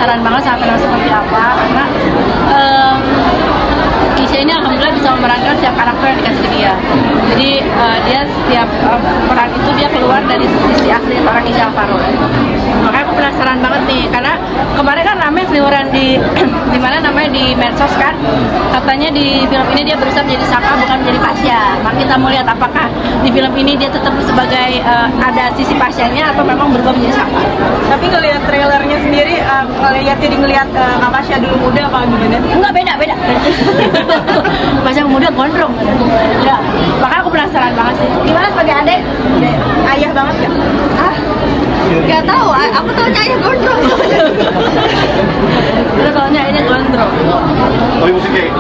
penasaran banget sama film seperti apa karena Kisha ini alhamdulillah bisa memerankan setiap karakter yang dikasih ke dia. Jadi dia setiap peran itu dia keluar dari sisi asli seorang Kisha Alvaro. Makanya aku penasaran banget nih karena kemarin kan rame seliweran di mana namanya di medsos kan, katanya di film ini dia berusaha menjadi Saka bukan menjadi Pasha. Maka kita mau lihat apakah di film ini dia tetap sebagai ada sisi Pasha-nya atau memang berubah menjadi Saka. Tapi ngelihat trailernya sendiri, ngelihat Kak Pasha dulu muda apa gimana? Enggak, beda. Pasha muda gondrong. Ya, makanya aku penasaran banget sih. Gimana sebagai adik? Ayah banget ya? Gak tahu, aku tahunya ayah gondrong. Kita tahunya ayahnya gondrong. Tapi mesti kayak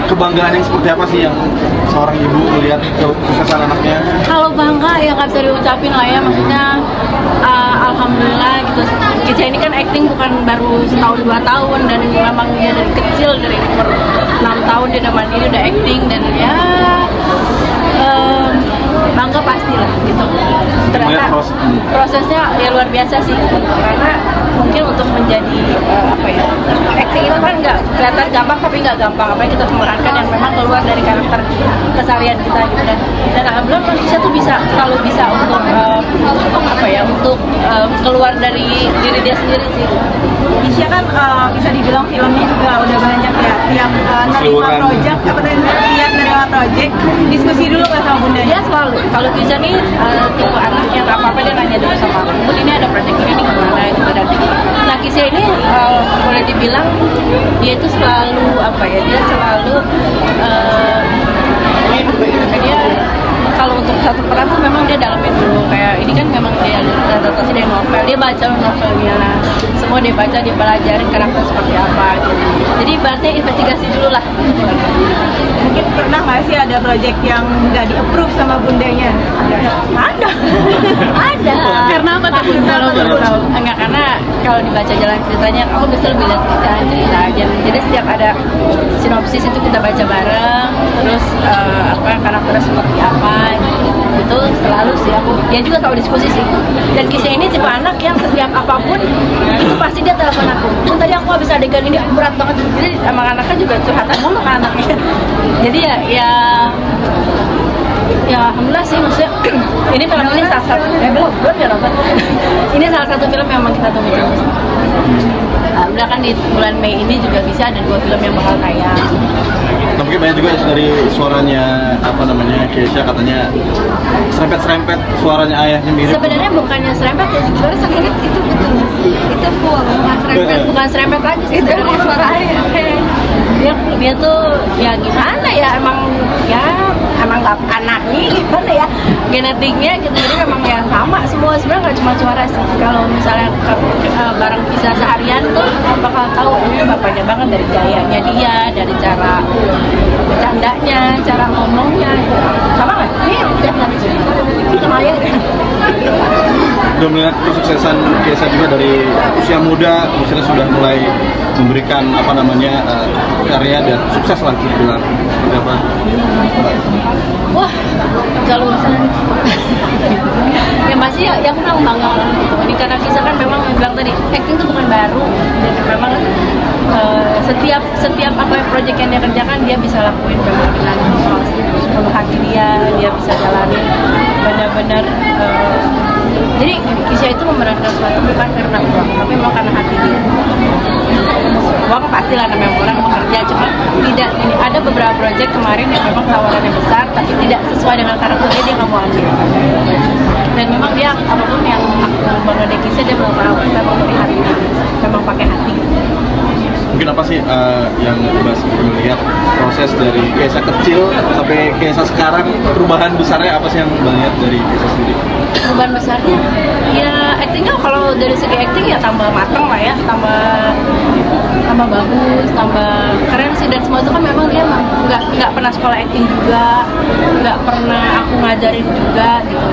kebanggaan yang seperti apa sih yang seorang ibu melihat kesuksesan anaknya? Kalau bangga ya nggak bisa diucapin lah ya, maksudnya alhamdulillah gitu. Kisha ini kan acting bukan baru setahun 2 tahun dan memang dia dari kecil, dari umur 6 tahun dia udah mandiri, udah acting dan ya bangga pastilah gitu. Ternyata prosesnya ya luar biasa sih gitu. Karena mungkin untuk menjadi acting itu kan nggak kelihatan gampang tapi nggak gampang, apa yang kita memerankan yang memang keluar dari karakter keseharian kita gitu dan alhamdulillah manusia tuh selalu bisa untuk untuk keluar dari diri dia sendiri sih. Kisha kan bisa dibilang filmnya juga udah banyak ya, tiap nerima project, nerima project, diskusi dulu nggak sama bunda? Dia selalu, kalau Kisha nih tipe anak yang apa-apa dia nanya dulu sama aku, Bun ini ada project ini nih gimana gitu. Dan nah Kisha ini boleh dibilang dia itu selalu dia selalu dia kalau untuk satu peran tuh memang dia dalamin dulu, kayak ini kan memang dia adaptasi dari novel, dia baca novelnya semua, dia baca, dia pelajarin karakter seperti apa gitu. Jadi berarti investigasi dulu lah. Mungkin pernah nggak sih ada project yang nggak di-approve sama bundanya? Ada. Karena apa tuh? Enggak, karena kalau dibaca jalan ceritanya aku bisa lebih lihat cerita aja. Jadi setiap ada sinopsis itu kita baca bareng, terus karakternya seperti apa gitu. Itu selalu sih aku. Dia juga selalu diskusi sih. Dan Kisha ini tipe anak yang setiap apapun itu pasti dia telepon aku. Tadi aku habis adegan ini berat banget. Jadi sama anaknya juga curhatan mulu ke anaknya. Jadi ya alhamdulillah sih, maksudnya ini film ini salah satu belum ya nonton. Ini salah satu film yang memang kita tunggu-tunggu. Alhamdulillah kan di bulan Mei ini juga bisa ada 2 film yang bakal tayang. Tapi banyak juga dari suaranya Kisha katanya serempet suaranya ayahnya mirip. Sebenarnya bukannya serempet ya, sebenarnya sakit itu betul. Itu full, bukan serempet lagi sih, itu emang suara ayah. Dia tuh ya gimana ya, emang nggak anaknya gimana ya, genetiknya gitu, jadi memang ya sama semua, sebenarnya nggak cuma suara sih. Kalau misalnya bareng Kisha seharian tuh bakal tahu ini bapaknya banget, dari gayanya dia, dari cara bercandanya, cara ngomongnya gitu. Sama nggak? Iya, sama ayah. Udah melihat kesuksesan Kisha juga dari usia muda, maksudnya sudah mulai memberikan karya dan sukses lah dibilang. Berapa? Wah, kalau misalnya yang pasti ya aku bilang bangga gitu. Ini karena Kisha kan memang yang bilang tadi acting itu bukan baru, dan memang setiap proyek yang dia kerjakan dia bisa lakuin memang dengan sepenuh hati dia bisa jalanin benar-benar. Jadi Kisha itu memerankan sesuatu bukan karena uang, tapi memang karena hati dia. Uang pastilah namanya orang bekerja, cuma tidak ini. Ada beberapa proyek kemarin yang memang tawarannya besar, tapi tidak sesuai dengan karakternya, dia nggak mau ambil. Dan memang dia apapun yang bangun dari Kisha, dia melakukan memang dari hati, memang pakai hati. Mungkin apa sih yang Mas melihat proses dari Kisha kecil sampai Kisha sekarang, perubahan besarnya apa sih yang banyak dari Kisha sendiri? Perubahan besarnya ya actingnya, kalau dari segi acting ya tambah matang lah ya, tambah bagus, tambah keren sih. Dan semua itu kan memang dia nggak pernah sekolah acting juga, nggak pernah aku ngajarin juga gitu.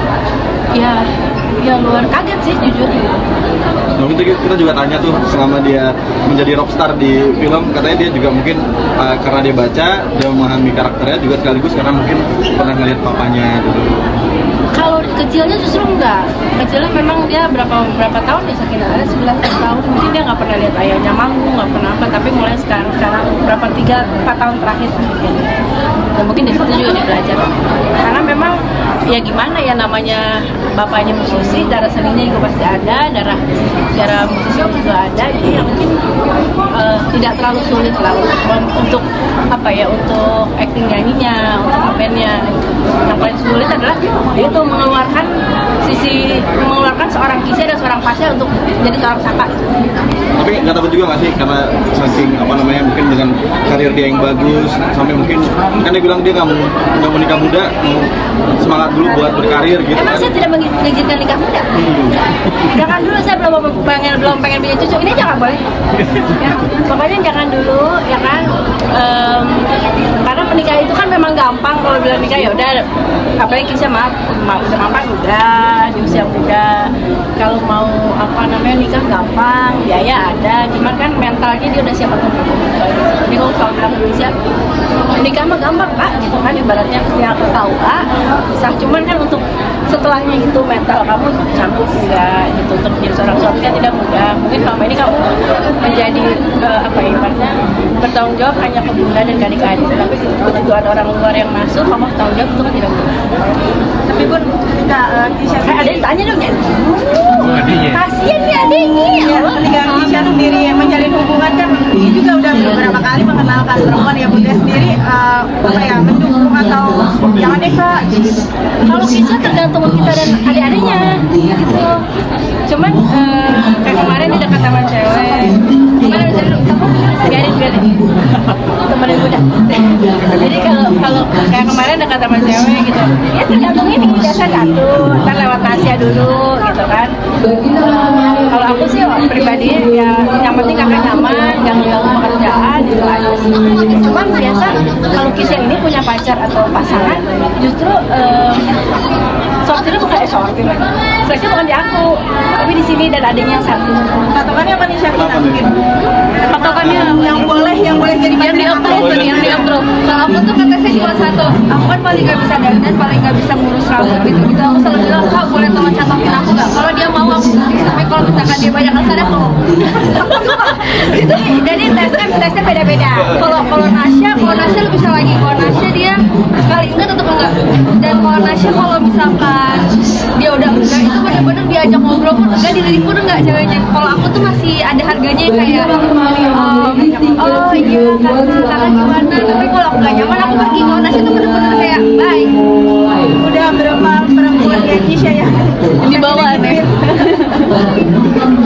Ya luar kaget sih jujur. Nah, kita juga tanya tuh selama dia menjadi rockstar di film, katanya dia juga mungkin karena dia baca, dia memahami karakternya juga, sekaligus karena mungkin pernah ngeliat papanya dulu. kalau kecilnya justru enggak. Kecilnya memang dia berapa tahun ya Sakinah? Ada 19 tahun. Mungkin dia nggak pernah lihat ayahnya manggung, nggak pernah apa. Tapi mulai sekarang berapa 3-4 tahun terakhir mungkin. Dan mungkin dari situ juga dia belajar. Karena memang ya gimana ya, namanya bapaknya musisi, darah seninya juga pasti ada, darah musisi juga ada. Jadi ya mungkin tidak terlalu sulit lah untuk apa ya, untuk acting nyanyinya, untuk ngebandnya. Yang paling sulit adalah itu mengeluarkan seorang Kisha dan seorang Pasha untuk jadi seorang Saka. Tapi nggak takut juga nggak sih, karena saking apa namanya, mungkin dengan karir dia yang bagus sampai mungkin kan dia bilang dia nggak mau nikah muda, mau semangat dulu buat berkarir gitu. Emang kan? saya tidak mengizinkan nikah muda. Jangan dulu, saya belum pengen punya cucu. Ini jangan boleh. Ya, pokoknya jangan dulu, ya kan. Karena menikah itu kan memang gampang. Kalau bilang nikah ya udah, apalagi Kisha udah mapan udah di usia muda. Kalau mau apa namanya nikah gampang, biaya ada. Cuman kan mentalnya dia udah siap atau belum. Jadi kalau selalu bilang ke Kisha, nikah mah gampang Kak, gitu kan, ibaratnya yang aku tahu Kak. Bisa, cuman kan untuk setelahnya itu mental kamu sanggup enggak gitu untuk menjadi seorang suami kan tidak mudah. Mungkin selama ini kamu menjadi apa ya, ibaratnya bertanggung jawab hanya ke bunda dan ke adik-adik, tapi begitu ada orang luar yang masuk kamu harus tanggung jawab, itu kan tidak mudah. Tapi Bun, ketika Kisha Ada yang tanya dong ya, Adiknya. kasian nih adiknya ya, ketika Kisha sendiri menjalin hubungan kan, dia juga udah beberapa kali mengenalkan perempuan ya. Bunda sendiri apa ya, mendukung atau jangan deh Kak gitu. Kalau Kisha tergantung kita dan adik-adiknya gitu. Cuman kayak kemarin dia dekat sama cewek. Gimana bisa biarin temenin udah. Jadi kalau kayak kemarin dekat sama cewek gitu, ya tergantung ini, biasa satu, ntar lewat Tasya dulu gitu kan. Kalau aku sih pribadi ya yang penting kakak nyaman, jangan ganggu pekerjaan gitu aja. Cuman biasa kalau Kisha ini punya pacar atau pasangan, justru sortirnya bukan sortir lagi. Seleksi bukan di aku, tapi di sini dan adanya yang satu. Patokannya apa nih Sakinah mungkin? Patokannya Yang boleh jadi yang di approve, yang di approve. Kalau aku tuh kata saya cuma satu, aku kan paling nggak bisa dandan, paling nggak bisa ngurus rambut gitu. Aku selalu bilang Kak boleh tolong catokin aku nggak? Kalau dia mau aku, tapi kalau misalkan dia banyak alasan aku itu. Jadi tesnya beda-beda. Kalau Nasya lu bisa lagi. Kalau Nasya dia sekali enggak tetap enggak. Dan kalau Nasya kalau misalkan dia udah enggak, itu bener-bener diajak ngobrol pun enggak, dilirik pun enggak ceweknya. Kalau aku tuh masih ada harganya kayak oh iya kakak gimana, tapi kalau aku gak nyaman aku pergi. Kalau Nasya tuh bener-bener kayak bye. Udah berapa perempuan kayak Kisha ya Di bawah nih.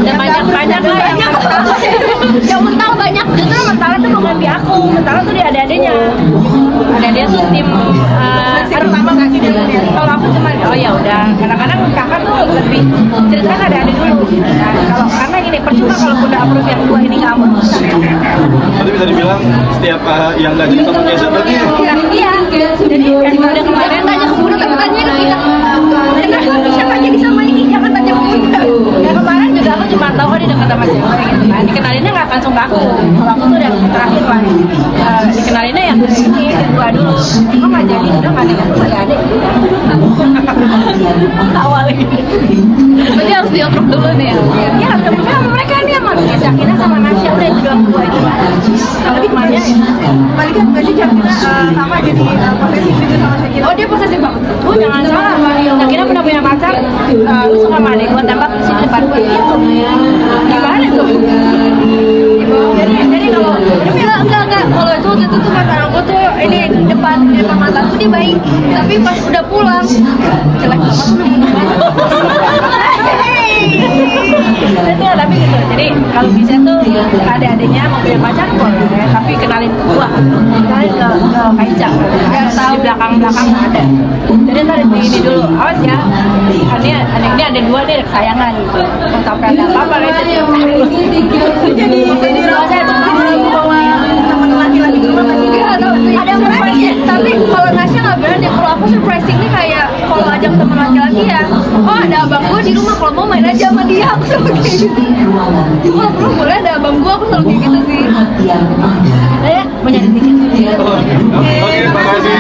Dan banyak lah yang mental banyak. Justru mentalnya tuh bukan di aku, mentalnya tuh di adik-adiknya. Adik-adiknya tuh tim pertama kaki dia. kalau aku cuma oh ya udah, kadang-kadang kakak tuh lebih ceritanya ke adik-adik dulu. Nah, kalau karena gini, percuma kalau udah approve yang dua ini nggak approve. Berarti bisa dibilang setiap yang nggak jadi sama Kisha berarti Iya, jadi yang udah kemarin tanya ke Bunda, tapi tanya ke kita. Kenapa siapa jadi sama ini? Jangan tanya ke Bunda. Ya kemarin juga aku cuma tahu dia dekat sama cewek gitu kan. Dikenalinnya nggak langsung ke aku. Kalau aku tuh udah terakhir lah. Dikenalinnya yang ini kedua dulu. Kok nggak jadi? Udah nggak ada adik. Awalnya. Berarti harus di-approve dulu nih ya? Ya, sebenarnya mereka nih emang Sakinah sama Nasya udah itu doang dua itu. Kalau temannya ya. Paling kan gak sih Sakinah sama jadi posesif gitu sama Sakinah. Oh dia posesif banget. Jangan salah, Sakinah pernah punya pacar, lu suka sama adik gua, tembak di sini depan gue gitu. Gimana tuh? Jadi kalau dia bilang enggak, kalau itu waktu itu tuh kata aku tuh ini depan mataku dia baik, tapi pas udah pulang jelek banget. Tapi gitu. Jadi kalau bisa tuh ada adiknya mau punya pacar boleh, tapi kenalin ke gua, kenalin ke Kaica. Yang tahu belakang ada. Jadi ntar ini dulu, awas ya. Ini ada dua nih kesayangan gitu. Kalau sampai ada apa-apa itu Jadi bawa teman laki-laki ke rumah masih ada surprise, tapi kalau Nasya nggak berani. Kalau aku surprising nih kayak kalau ajak teman laki-laki ya, oh ada abang gua di rumah, kalau mau main aja sama dia, aku selalu kayak gitu. Kalau perlu boleh ada abang gua, aku selalu kayak gitu sih. Ya, mau nyari tiket. Oke, makasih.